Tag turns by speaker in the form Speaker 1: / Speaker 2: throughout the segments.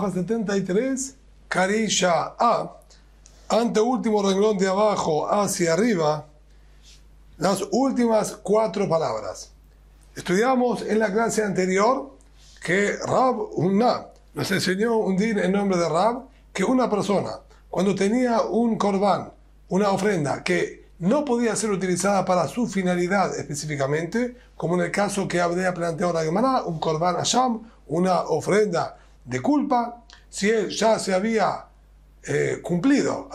Speaker 1: hoja 73, Carisha A, anteúltimo renglón de abajo hacia arriba, las últimas 4 palabras. Estudiamos en la clase anterior que Rab Huna nos enseñó un din en nombre de Rab, que una persona, cuando tenía un corbán, una ofrenda que no podía ser utilizada para su finalidad específicamente, como en el caso que habría planteado la Gemara, un corbán Hashem, una ofrenda de culpa, si él ya se había cumplido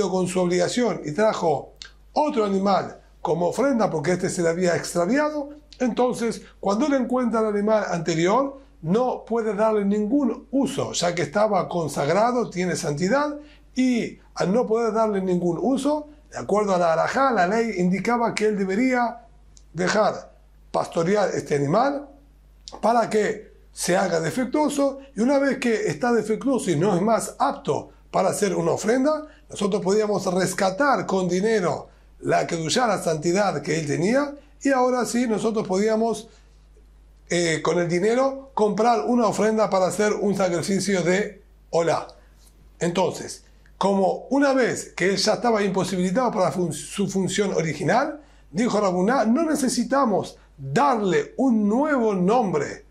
Speaker 1: con su obligación y trajo otro animal como ofrenda porque este se le había extraviado, entonces cuando él encuentra el animal anterior no puede darle ningún uso, ya que estaba consagrado, tiene santidad, y al no poder darle ningún uso, de acuerdo a la halajá, la ley indicaba que él debería dejar pastorear este animal para que se haga defectuoso, y una vez que está defectuoso y no es más apto para hacer una ofrenda, nosotros podíamos rescatar con dinero la kedushá, la santidad que él tenía, y ahora sí nosotros podíamos con el dinero comprar una ofrenda para hacer un sacrificio de olá. Entonces, como una vez que él ya estaba imposibilitado para su función original, dijo Rab Huna, no necesitamos darle un nuevo nombre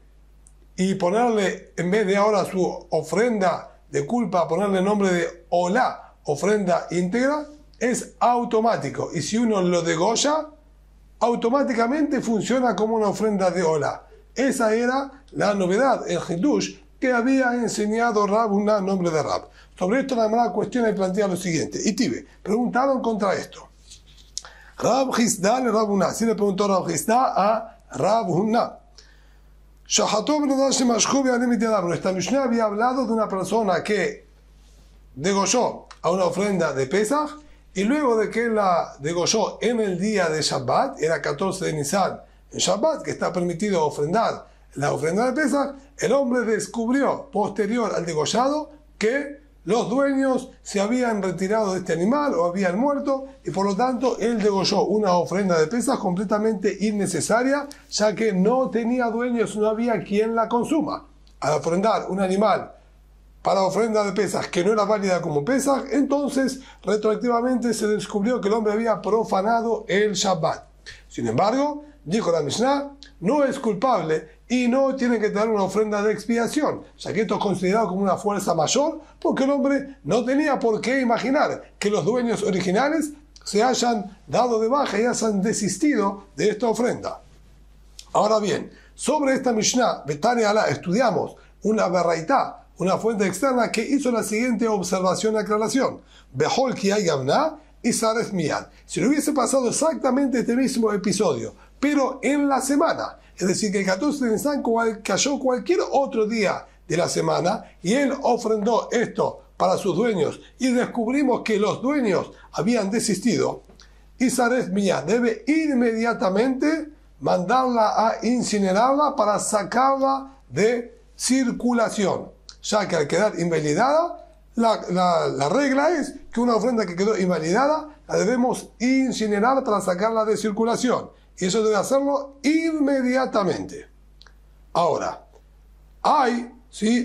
Speaker 1: y ponerle, en vez de ahora su ofrenda de culpa, ponerle el nombre de olá, ofrenda íntegra, es automático. Y si uno lo degolla, automáticamente funciona como una ofrenda de olá. Esa era la novedad, el hidush, que había enseñado Rab Huna en nombre de Rab. Sobre esto la Gemara cuestiona y plantea lo siguiente. Y Tibe, preguntaron contra esto. Rab Hizda le Rab Huna. Sí le preguntó Rab Hizda a Rab Huna. Esta Mishnah había hablado de una persona que degolló a una ofrenda de Pesach, y luego de que la degolló en el día de Shabbat, era 14 de Nisan, en Shabbat, que está permitido ofrendar la ofrenda de Pesach, el hombre descubrió, posterior al degollado, que los dueños se habían retirado de este animal o habían muerto, y por lo tanto él degolló una ofrenda de Pesach completamente innecesaria, ya que no tenía dueños, no había quien la consuma. Al ofrendar un animal para ofrenda de Pesach que no era válida como Pesach, entonces retroactivamente se descubrió que el hombre había profanado el Shabbat. Sin embargo, dijo la Mishnah, no es culpable y no tiene que tener una ofrenda de expiación, ya que esto es considerado como una fuerza mayor, porque el hombre no tenía por qué imaginar que los dueños originales se hayan dado de baja y hayan desistido de esta ofrenda. Ahora bien, sobre esta Mishnah, Betania Alá, estudiamos una beraitá, una fuente externa que hizo la siguiente observación y aclaración. Behol ki hay gamna y sares miyad. Si le hubiese pasado exactamente este mismo episodio, pero en la semana, es decir, que el 14 de Nisan cayó cualquier otro día de la semana y él ofrendó esto para sus dueños y descubrimos que los dueños habían desistido, Isares Miyad debe inmediatamente mandarla a incinerarla para sacarla de circulación, ya que al quedar invalidada, la regla es que una ofrenda que quedó invalidada la debemos incinerar para sacarla de circulación. Y eso debe hacerlo inmediatamente. Ahora, hay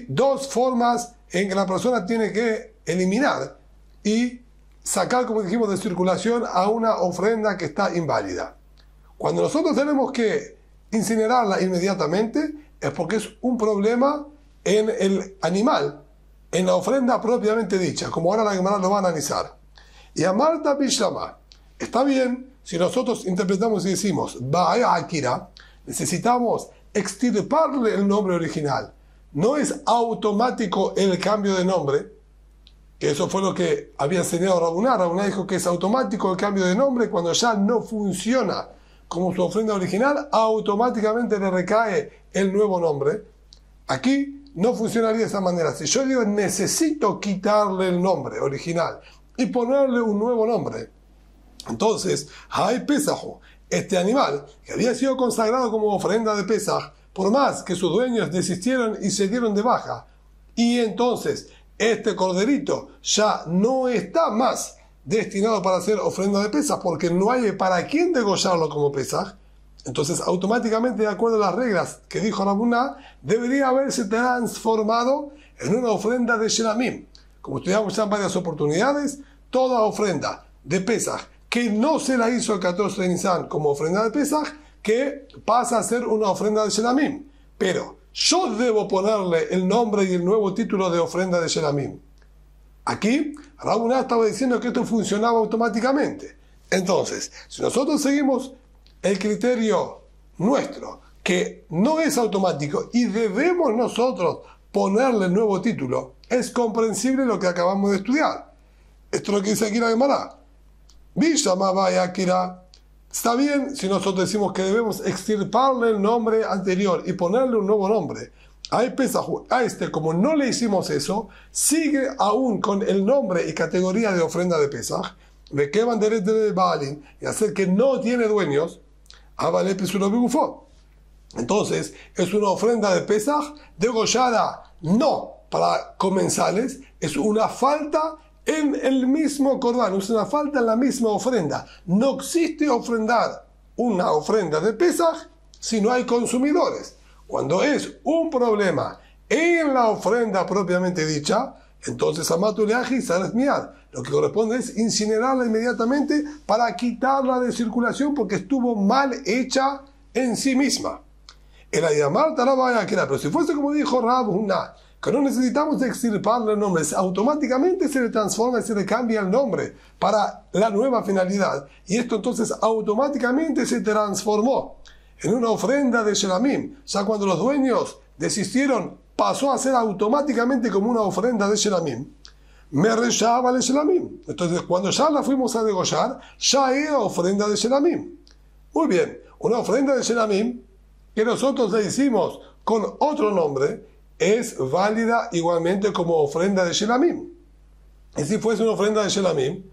Speaker 1: dos formas en que la persona tiene que eliminar y sacar, como dijimos, de circulación a una ofrenda que está inválida. Cuando nosotros tenemos que incinerarla inmediatamente, es porque es un problema en el animal, en la ofrenda propiamente dicha, como ahora la Gemara lo va a analizar. Y a Marta Bishlama, está bien si nosotros interpretamos y decimos Ba'aya Akira, necesitamos extirparle el nombre original. No es automático el cambio de nombre, que eso fue lo que había enseñado Rab Huna. Rab Huna dijo que es automático el cambio de nombre cuando ya no funciona como su ofrenda original, automáticamente le recae el nuevo nombre. Aquí no funcionaría de esa manera. Si yo digo necesito quitarle el nombre original y ponerle un nuevo nombre, entonces, hay Pesajo, este animal que había sido consagrado como ofrenda de Pesaj, por más que sus dueños desistieron y se dieron de baja, y entonces este corderito ya no está más destinado para hacer ofrenda de Pesaj, porque no hay para quién degollarlo como Pesaj, entonces automáticamente, de acuerdo a las reglas que dijo Rab Huna, debería haberse transformado en una ofrenda de Shelamim. Como estudiamos ya en varias oportunidades, toda ofrenda de Pesaj que no se la hizo el 14 de Nisan como ofrenda de Pesaj, que pasa a ser una ofrenda de Shelamim. Pero yo debo ponerle el nombre y el nuevo título de ofrenda de Shelamim. Aquí, Rabuná estaba diciendo que esto funcionaba automáticamente. Entonces, si nosotros seguimos el criterio nuestro, que no es automático y debemos nosotros ponerle el nuevo título, es comprensible lo que acabamos de estudiar. Esto es lo que dice aquí la Gemara. Está bien si nosotros decimos que debemos extirparle el nombre anterior y ponerle un nuevo nombre. A este, como no le hicimos eso, sigue aún con el nombre y categoría de ofrenda de Pesaj, de que banderete de Baalin, y hacer que no tiene dueños, entonces es una ofrenda de Pesaj degollada no para comensales, es una falta en el mismo Corbán, es una falta en la misma ofrenda. No existe ofrendar una ofrenda de Pesaj si no hay consumidores. Cuando es un problema en la ofrenda propiamente dicha, entonces Amatuleaji Sares Miad. Lo que corresponde es incinerarla inmediatamente para quitarla de circulación porque estuvo mal hecha en sí misma. El Ayamar Tarabaya Kira, pero si fuese como dijo Rab Huna, que no necesitamos extirparle el nombre, automáticamente se le transforma y se le cambia el nombre para la nueva finalidad. Y esto entonces automáticamente se transformó en una ofrenda de Shelamim. Ya cuando los dueños desistieron, pasó a ser automáticamente como una ofrenda de Shelamim. Me rechaba el Shelamim. Entonces, cuando ya la fuimos a degollar, ya era ofrenda de Shelamim. Muy bien, una ofrenda de Shelamim que nosotros le hicimos con otro nombre es válida igualmente como ofrenda de Shelamim. Y si fuese una ofrenda de Shelamim,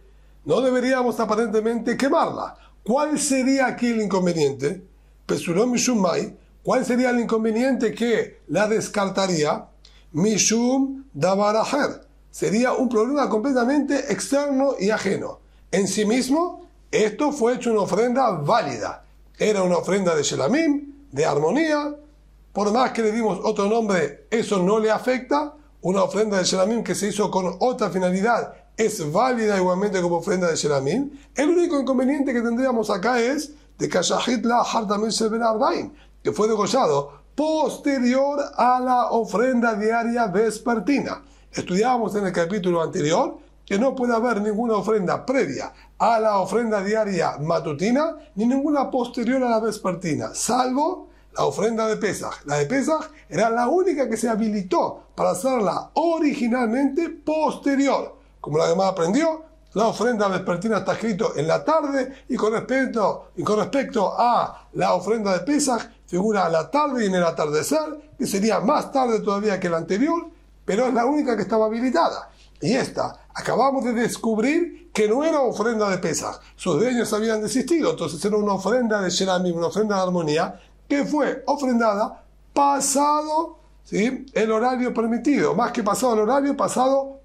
Speaker 1: no deberíamos aparentemente quemarla. ¿Cuál sería aquí el inconveniente? Pesuló Mishum Mai. ¿Cuál sería el inconveniente que la descartaría? Mishum Davar Ajer. Sería un problema completamente externo y ajeno. En sí mismo, esto fue hecho una ofrenda válida. Era una ofrenda de Shelamim, de armonía. Por más que le dimos otro nombre, eso no le afecta. Una ofrenda de Shelamim que se hizo con otra finalidad es válida igualmente como ofrenda de Shelamim. El único inconveniente que tendríamos acá es de Kashahit la Hartamel Sheben Arbaim, que fue degollado posterior a la ofrenda diaria vespertina. Estudiábamos en el capítulo anterior que no puede haber ninguna ofrenda previa a la ofrenda diaria matutina ni ninguna posterior a la vespertina, salvo la ofrenda de Pesaj. La de Pesaj era la única que se habilitó para hacerla originalmente posterior. Como la demás aprendió, la ofrenda vespertina está escrito en la tarde y con respecto a la ofrenda de Pesaj figura la tarde y en el atardecer, que sería más tarde todavía que la anterior, pero es la única que estaba habilitada. Y esta, acabamos de descubrir que no era ofrenda de Pesaj. Sus dueños habían desistido, entonces era una ofrenda de Shelamim, una ofrenda de armonía, que fue ofrendada pasado, ¿sí?, el horario permitido. Más que pasado el horario, pasado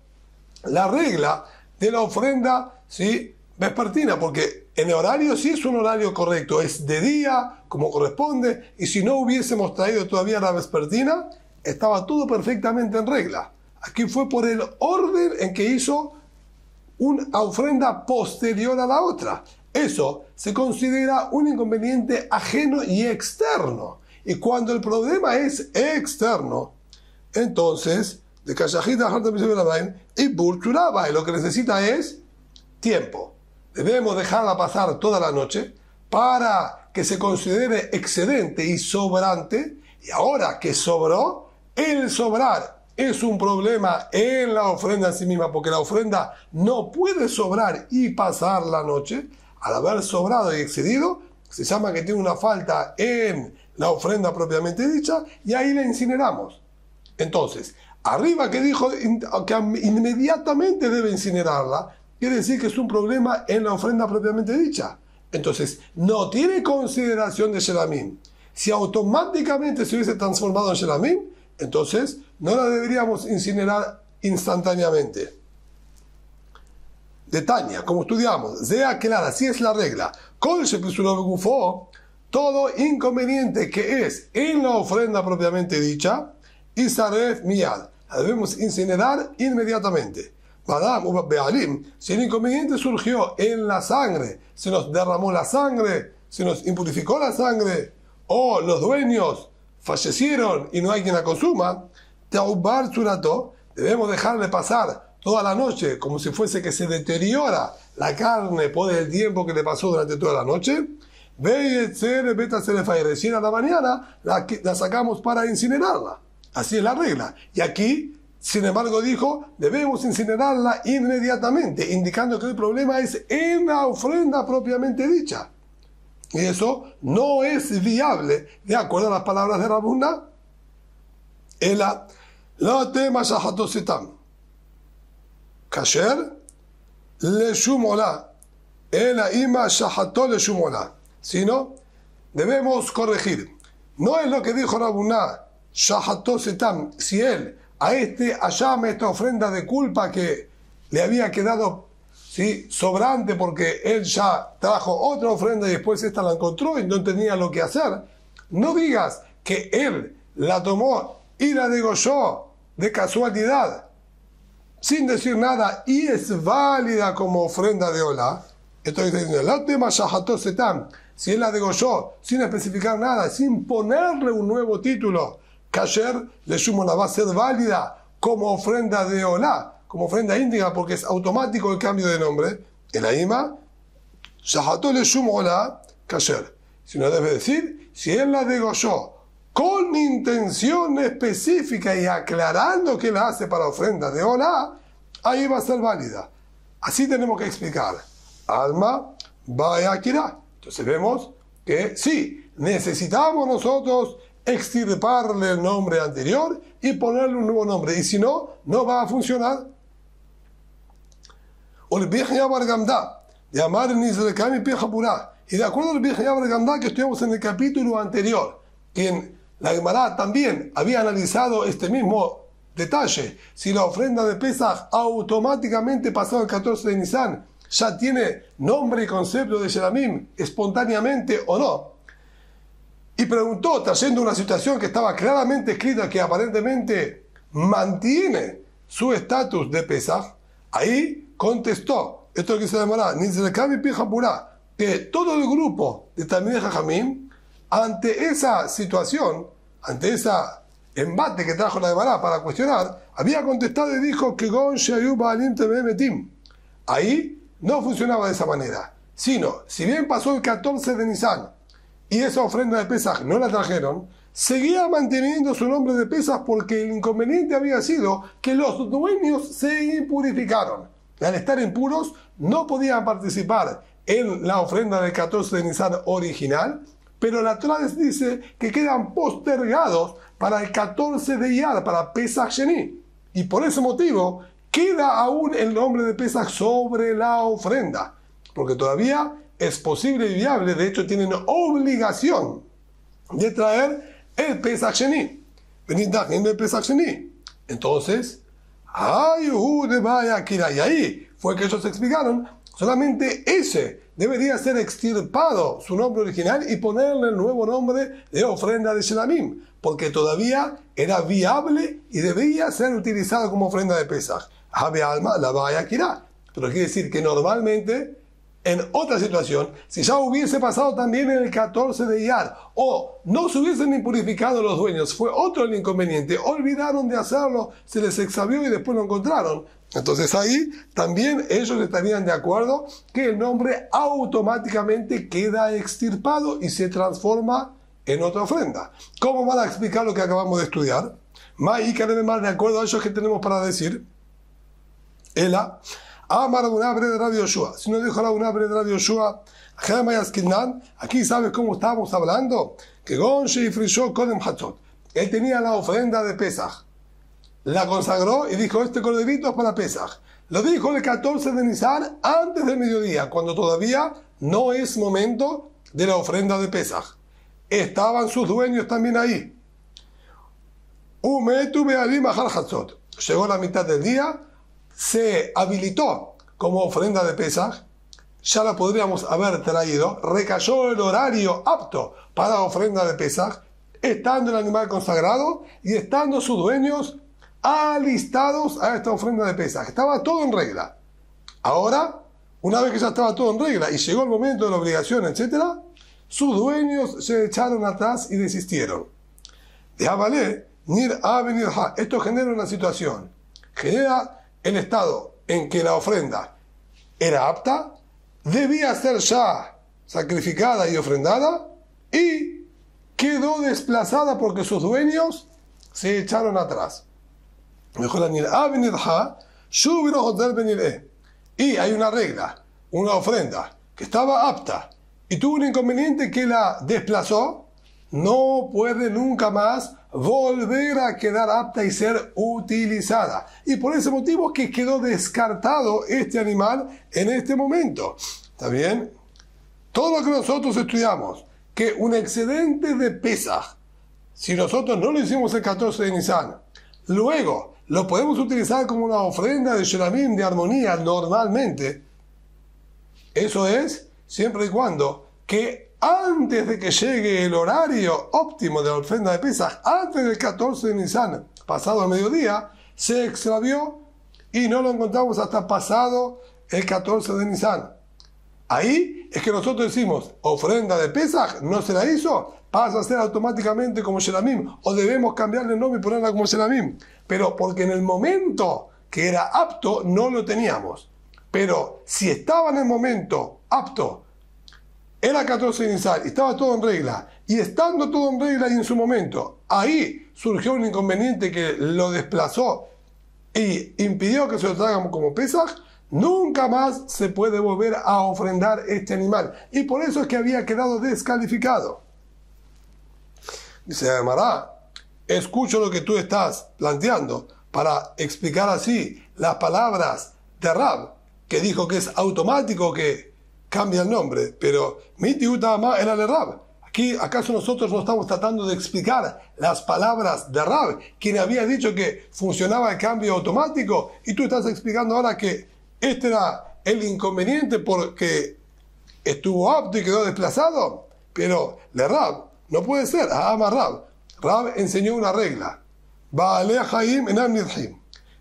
Speaker 1: la regla de la ofrenda, ¿sí?, vespertina, porque en el horario sí es un horario correcto, es de día, como corresponde, y si no hubiésemos traído todavía la vespertina, estaba todo perfectamente en regla. Aquí fue por el orden en que hizo una ofrenda posterior a la otra. Eso se considera un inconveniente ajeno y externo. Y cuando el problema es externo, entonces, de Kashahita y Burchuraba, lo que necesita es tiempo. Debemos dejarla pasar toda la noche para que se considere excedente y sobrante. Y ahora que sobró, el sobrar es un problema en la ofrenda en sí misma, porque la ofrenda no puede sobrar y pasar la noche. Al haber sobrado y excedido, se llama que tiene una falta en la ofrenda propiamente dicha, y ahí la incineramos. Entonces, arriba que dijo que inmediatamente debe incinerarla, quiere decir que es un problema en la ofrenda propiamente dicha. Entonces, no tiene consideración de Shelamim. Si automáticamente se hubiese transformado en Shelamim, entonces no la deberíamos incinerar instantáneamente. De Tania, como estudiamos, Zea Clara, así es la regla. Todo inconveniente que es en la ofrenda propiamente dicha, Isaref Miyad, la debemos incinerar inmediatamente. Si el inconveniente surgió en la sangre, se nos derramó la sangre, se nos impurificó la sangre, o los dueños fallecieron y no hay quien la consuma, debemos dejarle pasar toda la noche como si fuese que se deteriora la carne por el tiempo que le pasó durante toda la noche. Recién a la mañana la sacamos para incinerarla. Así es la regla. Y aquí, sin embargo, dijo, debemos incinerarla inmediatamente, indicando que el problema es en la ofrenda propiamente dicha. Y eso no es viable, de acuerdo a las palabras de Rav Huna. La tema shahatosetam kasher le shumola ela ima shahato le shumola, sino debemos corregir. No es lo que dijo Rav Huna, shahatosetam, si él a llama esta ofrenda de culpa que le había quedado, ¿sí?, sobrante porque él ya trajo otra ofrenda y después esta la encontró y no tenía lo que hacer. No digas que él la tomó y la degolló de casualidad, sin decir nada, y es válida como ofrenda de Olá. Estoy diciendo, la tema shaható setam, si él la degolló sin especificar nada, sin ponerle un nuevo título, kasher le shumola, va a ser válida como ofrenda de Olá, como ofrenda íntegra, porque es automático el cambio de nombre. El aima, shaható le shumola, kasher. Si no debe decir, si él la degolló con intención específica y aclarando que la hace para ofrenda de Olá, ahí va a ser válida. Así tenemos que explicar. Alma, vaya Akira. Entonces vemos que sí, necesitamos nosotros extirparle el nombre anterior y ponerle un nuevo nombre. Y si no, no va a funcionar. Y de acuerdo al Bihya Bar Gamda que estudiamos en el capítulo anterior, quien la Gemara también había analizado este mismo detalle, si la ofrenda de Pesach automáticamente pasado el 14 de Nisan ya tiene nombre y concepto de Shelamim espontáneamente o no. Y preguntó, trayendo una situación que estaba claramente escrita, que aparentemente mantiene su estatus de Pesach, ahí contestó, esto que se llamará Nizrekami Pijapurá, que todo el grupo de Talmidei Jajamim, ante esa situación, ante ese embate que trajo la Gemara para cuestionar, había contestado y dijo que Gon Shayu Baalim Tememetim. Ahí no funcionaba de esa manera, sino, si bien pasó el 14 de Nisan y esa ofrenda de Pesach no la trajeron, seguía manteniendo su nombre de Pesach porque el inconveniente había sido que los dueños se impurificaron. Y al estar impuros no podían participar en la ofrenda del 14 de Nisan original, pero la Torá les dice que quedan postergados para el 14 de Iyar, para Pesach Sheni. Y por ese motivo queda aún el nombre de Pesach sobre la ofrenda, porque todavía es posible y viable, de hecho tienen obligación de traer el Pesach Sheni. El Pesach Sheni. Entonces, y ahí fue que ellos explicaron, solamente ese debería ser extirpado su nombre original y ponerle el nuevo nombre de ofrenda de Shelamim, porque todavía era viable y debía ser utilizado como ofrenda de Pesach. Alma, la vaya Akira. Pero quiere decir que normalmente, en otra situación, si ya hubiese pasado también en el 14 de Iyar, o no se hubiesen impurificado los dueños, fue otro el inconveniente, olvidaron de hacerlo, se les extravió y después lo encontraron. Entonces ahí también ellos estarían de acuerdo que el nombre automáticamente queda extirpado y se transforma en otra ofrenda. ¿Cómo van a explicar lo que acabamos de estudiar? Más y más de acuerdo a ellos que tenemos para decir. Ela, Amar Abunabre de Radio Yoshua. Si no dijo la Abunabre de Radio Yoshua, aquí sabes cómo estábamos hablando. Que Gonche y Frishó Kodem Hatzot. Él tenía la ofrenda de Pesach. La consagró y dijo, este corderito es para Pesach. Lo dijo el 14 de Nisan antes del mediodía, cuando todavía no es momento de la ofrenda de Pesach. Estaban sus dueños también ahí. Llegó la mitad del día, se habilitó como ofrenda de Pesach, ya la podríamos haber traído, recayó el horario apto para ofrenda de Pesach, estando el animal consagrado y estando sus dueños alistados a esta ofrenda de Pesaj. Estaba todo en regla. Ahora, una vez que ya estaba todo en regla y llegó el momento de la obligación, etc., sus dueños se echaron atrás y desistieron. De Abalé, Nir A venir Ha. Esto genera una situación. Genera el estado en que la ofrenda era apta, debía ser ya sacrificada y ofrendada, y quedó desplazada porque sus dueños se echaron atrás. Mejor Nir A venir Ha, Shubiro Hotel venir E. Y hay una regla, una ofrenda que estaba apta y tuvo un inconveniente que la desplazó, no puede nunca más volver a quedar apta y ser utilizada. Y por ese motivo es que quedó descartado este animal en este momento. ¿Está bien? Todo lo que nosotros estudiamos, que un excedente de Pesaj, si nosotros no lo hicimos el 14 de Nisan, luego lo podemos utilizar como una ofrenda de Shelamim, de armonía, normalmente. Eso es siempre y cuando que antes de que llegue el horario óptimo de la ofrenda de Pesaj, antes del 14 de Nisan, pasado el mediodía, se extravió y no lo encontramos hasta pasado el 14 de Nisan. Ahí es que nosotros decimos, ofrenda de Pesaj, no se la hizo, pasa a ser automáticamente como Shelamim, o debemos cambiarle el nombre y ponerla como Shelamim. Pero porque en el momento que era apto, no lo teníamos. Pero si estaba en el momento apto, era 14 de Nisan, y estaba todo en regla, y estando todo en regla y en su momento, ahí surgió un inconveniente que lo desplazó y impidió que se lo traigan como Pesaj, nunca más se puede volver a ofrendar este animal. Y por eso es que había quedado descalificado. Dice Mará, escucho lo que tú estás planteando para explicar así las palabras de Rab, que dijo que es automático que cambia el nombre, pero Miti Utama era de Rab. Aquí, ¿acaso nosotros no estamos tratando de explicar las palabras de Rab, quien había dicho que funcionaba el cambio automático? Y tú estás explicando ahora que este era el inconveniente porque estuvo apto y quedó desplazado. Pero de Rab no puede ser. Ama Rab. Rab enseñó una regla. Baalei Haim enam nidhim.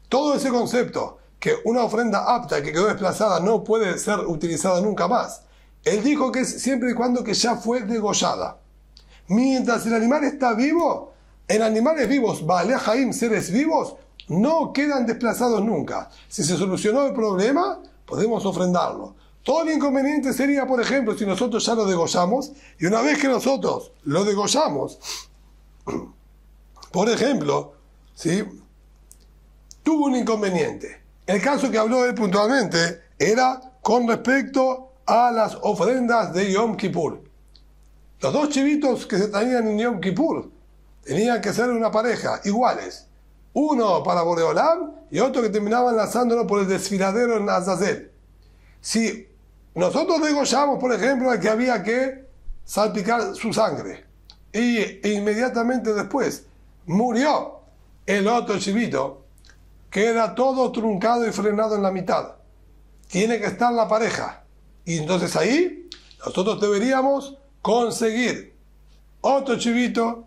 Speaker 1: Todo ese concepto que una ofrenda apta que quedó desplazada no puede ser utilizada nunca más. Él dijo que es siempre y cuando que ya fue degollada. Mientras el animal está vivo, en animales vivos, Baalei Haim, seres vivos, no quedan desplazados nunca. Si se solucionó el problema, podemos ofrendarlo. Todo el inconveniente sería, por ejemplo, si nosotros ya lo degollamos, y una vez que nosotros lo degollamos, por ejemplo, ¿sí?, tuvo un inconveniente. El caso que habló él puntualmente era con respecto a las ofrendas de Yom Kippur. Los dos chivitos que se traían en Yom Kippur tenían que ser una pareja, iguales. Uno para Boreolam y otro que terminaba enlazándolo por el desfiladero en Azazel. Si nosotros degollamos, por ejemplo, al que había que salpicar su sangre e inmediatamente después murió el otro chivito, queda todo truncado y frenado en la mitad. Tiene que estar la pareja. Y entonces ahí nosotros deberíamos conseguir otro chivito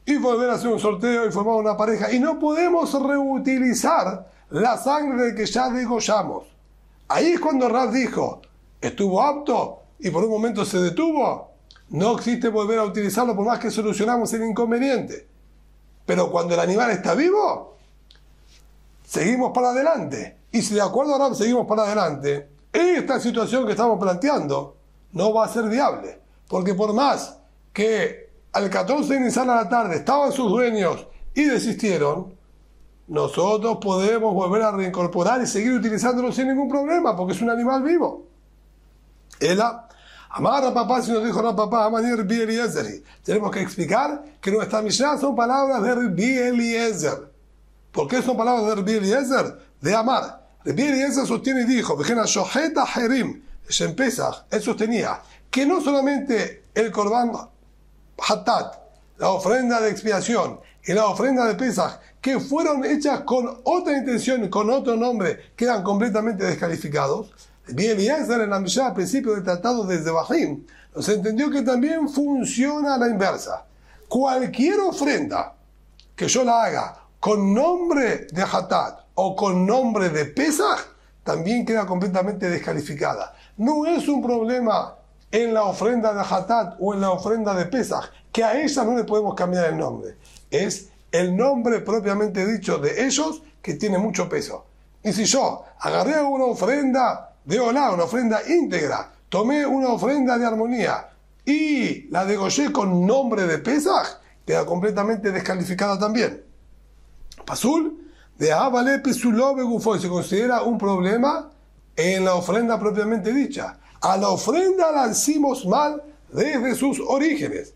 Speaker 1: y volver a hacer un sorteo y formar una pareja. Y no podemos reutilizar la sangre del que ya degollamos. Ahí es cuando Rab dijo, estuvo apto y por un momento se detuvo. No existe volver a utilizarlo por más que solucionamos el inconveniente. Pero cuando el animal está vivo, seguimos para adelante. Y si de acuerdo a Rab seguimos para adelante, esta situación que estamos planteando no va a ser viable. Porque por más que al 14 de Nisan a la tarde estaban sus dueños y desistieron, nosotros podemos volver a reincorporar y seguir utilizándolo sin ningún problema, porque es un animal vivo. Ela, amar a papá, si nos dijo no papá, amar Rabbi Eliezer. Tenemos que explicar que nuestra Mishnah son palabras de Rabbi Eliezer. ¿Por qué son palabras de Rabbi Eliezer? De amar. Rabbi Eliezer sostiene y dijo, él sostenía que no solamente el Korban Hatat, la ofrenda de expiación y la ofrenda de Pesaj, que fueron hechas con otra intención y con otro nombre, quedan completamente descalificados. Bien, Eliezer en la Mishnah al principio del tratado de Zebahim nos entendió que también funciona a la inversa. Cualquier ofrenda que yo la haga con nombre de Hatat o con nombre de Pesach, también queda completamente descalificada. No es un problema en la ofrenda de Hatat o en la ofrenda de Pesach, que a ella no le podemos cambiar el nombre. Es el nombre propiamente dicho de ellos que tiene mucho peso. Y si yo agarré una ofrenda de Olá, una ofrenda íntegra, tomé una ofrenda de armonía y la degollé con nombre de Pesach, queda completamente descalificada también. Pasul de Abale Pesuló Begufo, se considera un problema en la ofrenda propiamente dicha. A la ofrenda la hicimos mal desde sus orígenes.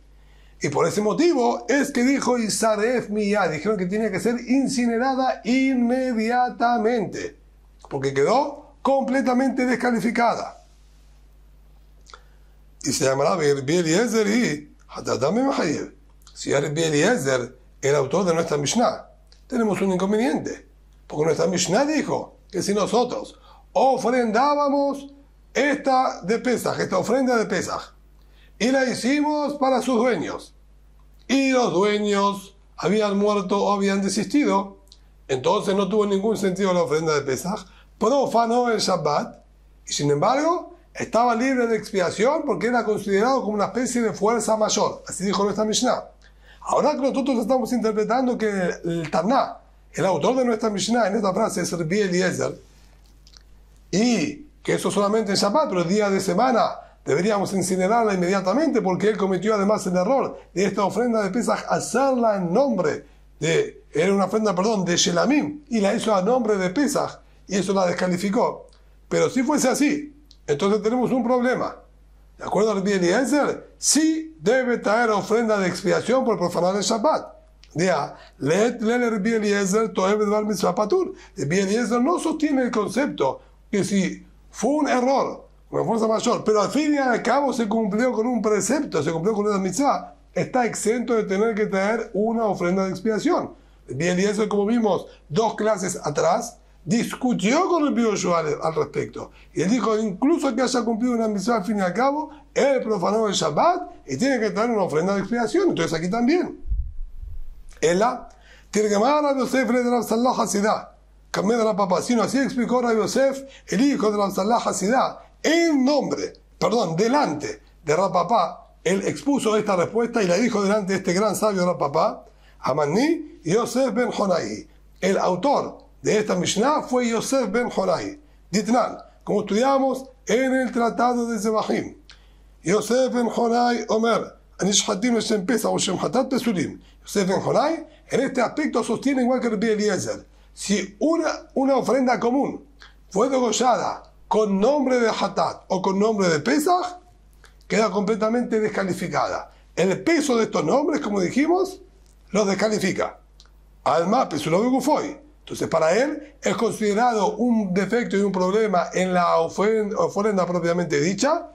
Speaker 1: Y por ese motivo es que dijo Isaref Miyad, dijeron que tenía que ser incinerada inmediatamente, porque quedó completamente descalificada. Y se llamará Rabbi Eliezer y Hatatame Mahayev. Si Rabbi Eliezer, el autor de nuestra Mishnah, tenemos un inconveniente, porque nuestra Mishnah dijo que si nosotros ofrendábamos esta de Pesach, esta ofrenda de Pesach, y la hicimos para sus dueños, y los dueños habían muerto o habían desistido, entonces no tuvo ningún sentido la ofrenda de Pesach, profanó el Shabbat, y sin embargo estaba libre de expiación porque era considerado como una especie de fuerza mayor. Así dijo nuestra Mishnah. Ahora que nosotros estamos interpretando que el Taná, el autor de nuestra Mishnah en esta frase es Rabbi Eliezer, y que eso solamente en Shabbat, pero el día de semana deberíamos incinerarla inmediatamente porque él cometió además el error de esta ofrenda de Pesach hacerla en nombre de, era una ofrenda, perdón, de Shelamim, y la hizo a nombre de Pesach, y eso la descalificó. Pero si fuese así, entonces tenemos un problema. ¿De acuerdo a Rabbi Eliezer? Sí debe traer ofrenda de expiación por profanar el Shabbat. Diga, Rabbi Eliezer Rabbi Eliezer no sostiene el concepto que si fue un error, una fuerza mayor, pero al fin y al cabo se cumplió con un precepto, se cumplió con una mitzvah, está exento de tener que traer una ofrenda de expiación. Rabbi Eliezer, como vimos 2 clases atrás, discutió con el Yoshua al respecto. Y él dijo, incluso que haya cumplido una misión al fin y al cabo, él profanó el Shabbat y tiene que traer una ofrenda de expiación. Entonces aquí también. Ella tiene que llamar a Yosef de la Salah Hasidah. Camé de la papa. Sino así explicó a Yosef, el hijo de la Salah Hasidah, en nombre, perdón, delante de Rapapá. Él expuso esta respuesta y la dijo delante de este gran sabio Rapapá, Amani Yosef ben Jonai. El autor de esta Mishnah fue Yosef ben Jonai. Ditnan, como estudiamos en el tratado de Zebahim. Yosef ben Jonai Omer, Anishhatim Shem Pesach o Shem Hatat Pesulim. Yosef ben Jonai, en este aspecto sostiene igual que Rabbi Eliezer. Si una ofrenda común fue degollada con nombre de Hatat o con nombre de Pesach, queda completamente descalificada. El peso de estos nombres, como dijimos, los descalifica. Alma Pesulo Begufoy. Entonces, para él es considerado un defecto y un problema en la ofrenda propiamente dicha,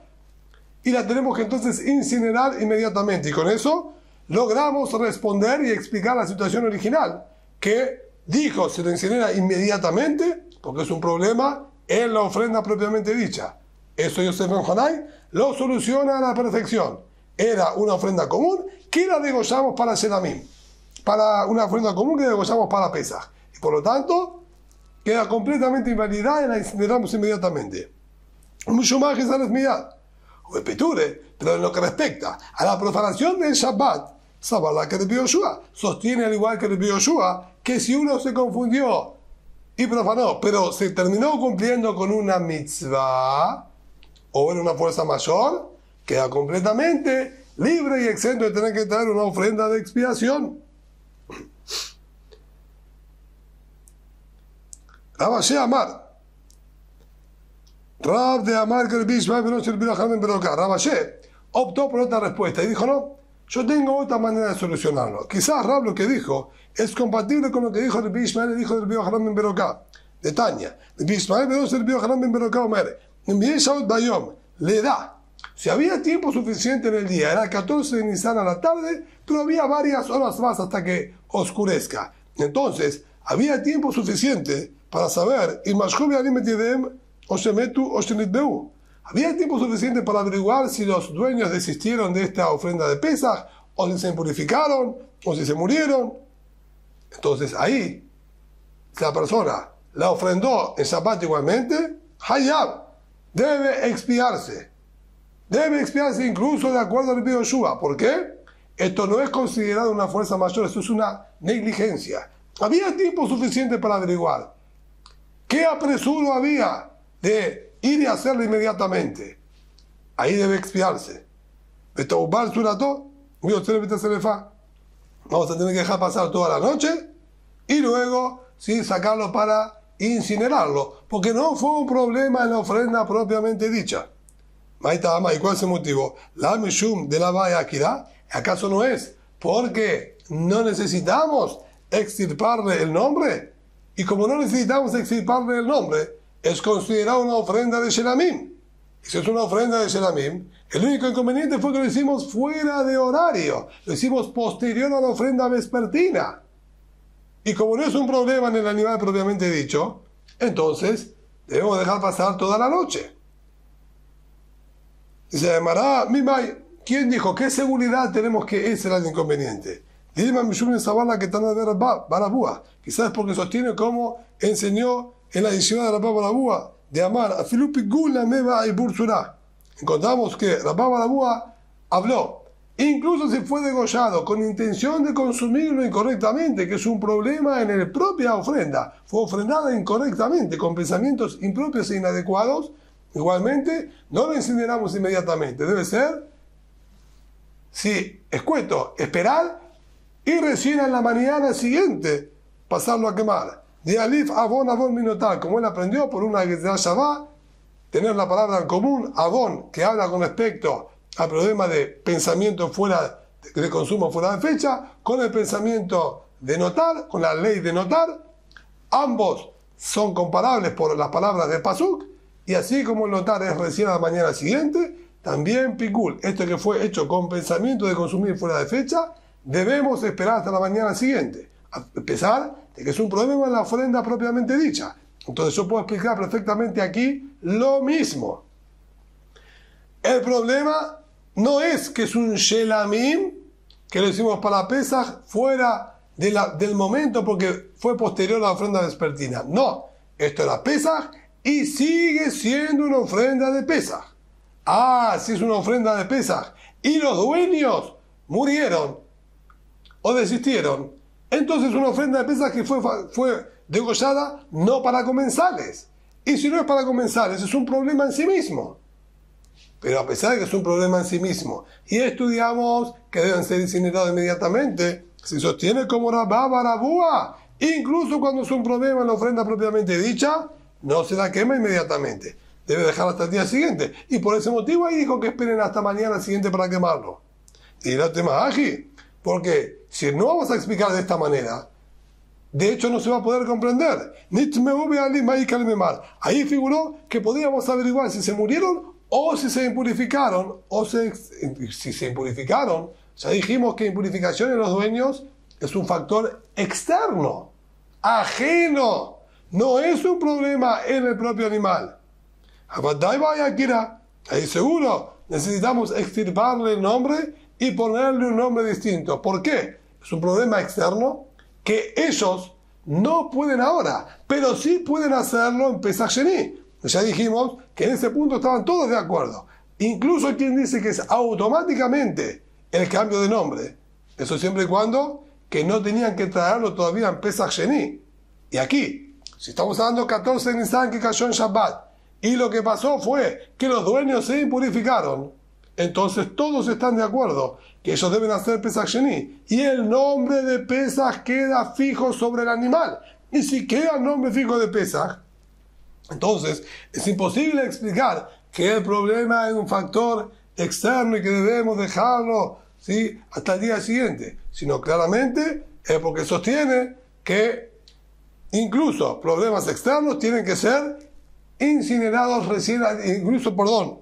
Speaker 1: y la tenemos que entonces incinerar inmediatamente. Y con eso logramos responder y explicar la situación original, que dijo se lo incinera inmediatamente, porque es un problema en la ofrenda propiamente dicha. Eso Yosef ben Jonai lo soluciona a la perfección. Era una ofrenda común que la degollamos para Shelamim, para una ofrenda común que degollamos para Pesach. Por lo tanto, queda completamente invalidada y la incineramos inmediatamente. Mucho más que esa mirada. Pero en lo que respecta a la profanación del Shabbat, Sabala que Rabbi Yoshua sostiene al igual que Rabbi Yoshua que si uno se confundió y profanó, pero se terminó cumpliendo con una mitzvah o en una fuerza mayor, queda completamente libre y exento de tener que traer una ofrenda de expiación. Rabashé Amar. Rab de Amar que el Bishma no se olvidó Jamén Beroká. Rabashé optó por otra respuesta y dijo, no, yo tengo otra manera de solucionarlo. Quizás Rab lo que dijo es compatible con lo que dijo el Bishma, el hijo del Rebbe Jamén Beroká. De Tania. El Bishma no se olvidó Jamén Beroká Omer. Envié Shaut Bayom. Le da. Si había tiempo suficiente en el día, era el 14 de Nisan a la tarde, pero había varias horas más hasta que oscurezca. Entonces, había tiempo suficiente para saber, había tiempo suficiente para averiguar si los dueños desistieron de esta ofrenda de Pesach, o si se impurificaron, o si se murieron. Entonces ahí, si la persona la ofrendó en Shabbat igualmente, Hayab, debe expiarse. Debe expiarse incluso de acuerdo al Rabbi Yoshua. ¿Por qué? Esto no es considerado una fuerza mayor, esto es una negligencia. Había tiempo suficiente para averiguar. ¿Qué apresuro había de ir y hacerlo inmediatamente? Ahí debe expiarse. Vamos a tener que dejar pasar toda la noche y luego sí sacarlo para incinerarlo, porque no fue un problema en la ofrenda propiamente dicha. ¿Y cuál es el motivo? La mishum de la vaya Akira, ¿acaso no es porque no necesitamos extirparle el nombre? Y como no necesitamos extirparle el nombre, es considerado una ofrenda de Shelamim. Y si es una ofrenda de Shelamim, el único inconveniente fue que lo hicimos fuera de horario, lo hicimos posterior a la ofrenda vespertina. Y como no es un problema en el animal propiamente dicho, entonces debemos dejar pasar toda la noche. Y se llamará Mimai. ¿Quién dijo? ¿Qué seguridad tenemos que ese era el inconveniente? Dime Mishum Sabarla que están a ver Barabúa. Quizás porque sostiene como enseñó en la edición de Rabá Barabúa de amar a Filupi Gula Meba y Bursura. Encontramos que Rabá Barabúa habló, incluso si fue degollado con intención de consumirlo incorrectamente, que es un problema en la propia ofrenda, fue ofrendada incorrectamente, con pensamientos impropios e inadecuados, igualmente no lo incineramos inmediatamente. Debe ser, si escueto, esperar y recién en la mañana siguiente pasarlo a quemar. De Alif Avon Minotal, como él aprendió por una Gezerá Shabbat, tener la palabra en común, Avon, que habla con respecto al problema de pensamiento fuera de consumo fuera de fecha, con el pensamiento de notar, con la ley de notar. Ambos son comparables por las palabras de Pasuk, y así como el notar es recién a la mañana siguiente, también Pikul, esto que fue hecho con pensamiento de consumir fuera de fecha, debemos esperar hasta la mañana siguiente, a pesar de que es un problema en la ofrenda propiamente dicha. Entonces yo puedo explicar perfectamente aquí lo mismo. El problema no es que es un Shelamim, que lo hicimos para Pesach fuera del momento porque fue posterior a la ofrenda vespertina. No, esto era Pesach y sigue siendo una ofrenda de Pesach. Si es una ofrenda de Pesach y los dueños murieron o desistieron, entonces una ofrenda de Pesach que fue degollada no para comensales. Y si no es para comensales, es un problema en sí mismo. Pero a pesar de que es un problema en sí mismo, y estudiamos que deben ser incinerados inmediatamente, se sostiene como Rabá Barabúa, incluso cuando es un problema en la ofrenda propiamente dicha, no se la quema inmediatamente. Debe dejar hasta el día siguiente. Y por ese motivo ahí dijo que esperen hasta mañana siguiente para quemarlo. Y el tema ágil, porque si no vamos a explicar de esta manera, de hecho no se va a poder comprender. Ahí figuró que podíamos averiguar si se murieron o si se impurificaron, si se impurificaron. Ya dijimos que impurificación en los dueños es un factor externo, ajeno, no es un problema en el propio animal. Ahí seguro necesitamos extirparle el nombre y ponerle un nombre distinto. ¿Por qué? Es un problema externo que ellos no pueden ahora, pero sí pueden hacerlo en Pesach Sheni. Ya dijimos que en ese punto estaban todos de acuerdo. Incluso quien dice que es automáticamente el cambio de nombre. Eso siempre y cuando que no tenían que traerlo todavía en Pesach Sheni. Y aquí, si estamos hablando 14 de Nisan que cayó en Shabbat, y lo que pasó fue que los dueños se impurificaron, entonces todos están de acuerdo que ellos deben hacer Pesach Sheni. Y el nombre de Pesach queda fijo sobre el animal. Y si queda el nombre fijo de Pesach, entonces es imposible explicar que el problema es un factor externo y que debemos dejarlo, ¿sí?, hasta el día siguiente, sino claramente es porque sostiene que incluso problemas externos tienen que ser incinerados recién,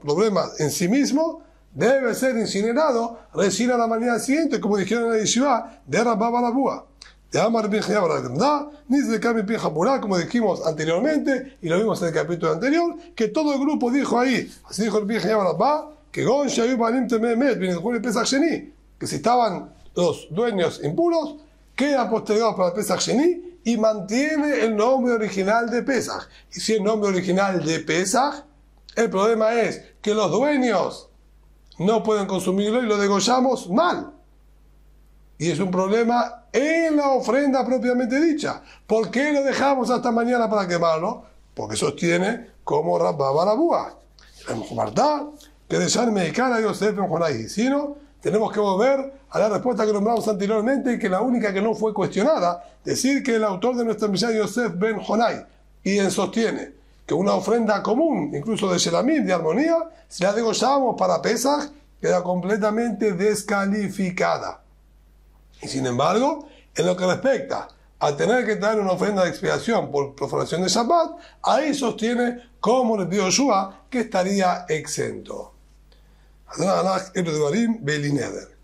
Speaker 1: problemas en sí mismos debe ser incinerado recién a la mañana siguiente, como dijeron en la Yeshiva de Rabá Barabúa. De Amar bin Hayab Rademda, ni de Kami bin Japurá, como dijimos anteriormente, y lo vimos en el capítulo anterior, que todo el grupo dijo ahí, así dijo el bin Hayab Rademda, que Gon Shayub Alim Tememet, que si estaban los dueños impuros, queda postergado para el Pesach Sheni y mantiene el nombre original de Pesach. Y si el nombre original de Pesach, el problema es que los dueños no pueden consumirlo y lo degollamos mal. Y es un problema en la ofrenda propiamente dicha. ¿Por qué lo dejamos hasta mañana para quemarlo? Porque sostiene como Rabba Barabúa. Que de Shan Meikar a Yosef Ben Jonai. Si no, tenemos que volver a la respuesta que nombramos anteriormente y que la única que no fue cuestionada, decir que el autor de nuestra Mishnah Yosef Ben Jonai, y él sostiene que una ofrenda común, incluso de Shelamim, de armonía, si la degollábamos para Pesach, queda completamente descalificada. Y sin embargo, en lo que respecta a tener que traer una ofrenda de expiación por profanación de Shabbat, ahí sostiene, como le pidió Yoshua, que estaría exento. Adonai Alach, Ebed Devarim, Beili Neder.